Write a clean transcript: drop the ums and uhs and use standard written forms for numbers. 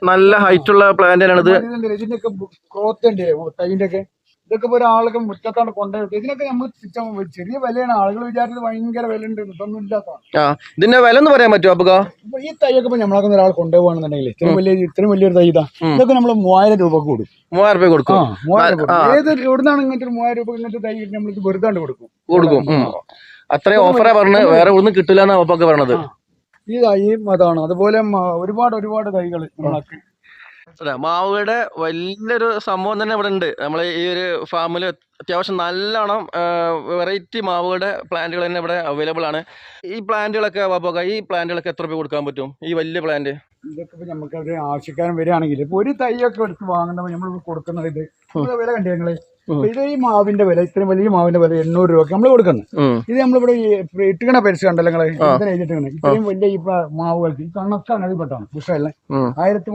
നല്ല ഹൈറ്റ് ഉള്ള പ്ലാന്റാണ് ഇത്. ഇതിന്റെയൊക്കെ ഗ്രോത്ത് ഉണ്ട് തൈന്റെ ഒക്കെ. ഇതൊക്കെ ഒരാളൊക്കെ മുറ്റത്താണ് കൊണ്ടുപോയി. ഇതിനൊക്കെ നമ്മൾ ചെറിയ വിലയാണ്. ആളുകൾ വിചാരിച്ചത് ഭയങ്കര വില ഉണ്ട്. ഇതൊന്നും ഇല്ലാത്ത. ഇതിന്റെ വില ഒന്ന് പറയാൻ പറ്റുമോ? അപ്പൊ ഈ തൈയൊക്കെ ഇപ്പൊ നമ്മളൊക്കെ ഒരാൾ കൊണ്ടുപോകുകയാണെന്നുണ്ടെങ്കിൽ ഇത്രയും വലിയൊരു തൈ ഇതാ, ഇതൊക്കെ നമ്മൾ 3000 രൂപക്ക് കൊടുക്കും. 3000 രൂപ കൊടുക്കും. 3000 രൂപ. ഏത് എവിടുന്നാണ് ഇങ്ങനത്തെ 3000 രൂപ ഇങ്ങനത്തെ തൈ നമ്മൾ വെറുതെ കൊടുക്കും. അത്രയും ഓഫറാ പറഞ്ഞത്, വേറെ ഒന്നും കിട്ടില്ല എന്നാ ഒപ്പൊക്കെ പറഞ്ഞത്. ഈ തൈയും അതാണ്. അതുപോലെ ഒരുപാട് തൈകൾ നമ്മളൊക്കെ. മാവുകളുടെ വലിയൊരു സംഭവം തന്നെ ഇവിടെ ഉണ്ട്. നമ്മളെ ഈ ഒരു ഫാമിൽ അത്യാവശ്യം നല്ലോണം വെറൈറ്റി മാവുകളുടെ പ്ലാന്റുകൾ തന്നെ ഇവിടെ അവൈലബിൾ ആണ്. ഈ പ്ലാന്റുകളൊക്കെ എത്ര രൂപ കൊടുക്കാൻ പറ്റും? ഈ വലിയ പ്ലാന്റ് ഇതൊക്കെ നമുക്ക് ഒരു ആവശ്യക്കാരൻ വരികയാണെങ്കിൽ ഇപ്പൊ ഒരു തൈയൊക്കെ എടുത്ത് വാങ്ങുമ്പോൾ നമ്മൾ കൊടുക്കുന്നത് ഇത് വില കണ്ടു ഞങ്ങള്. ഇത് ഈ മാവിന്റെ വില, ഇത്രയും വലിയ മാവിന്റെ വില 800 രൂപ നമ്മൾ കൊടുക്കുന്നത്. ഇത് നമ്മളിവിടെ ഇട്ടുകണ പരിസരം കണ്ടല്ലോ നിങ്ങള്, ഇത്രയും വലിയ ഈ മാവുകൾക്ക് ഈ കണക്കാണ് പെട്ടാണ് പുഷ്പമല്ലേ 1000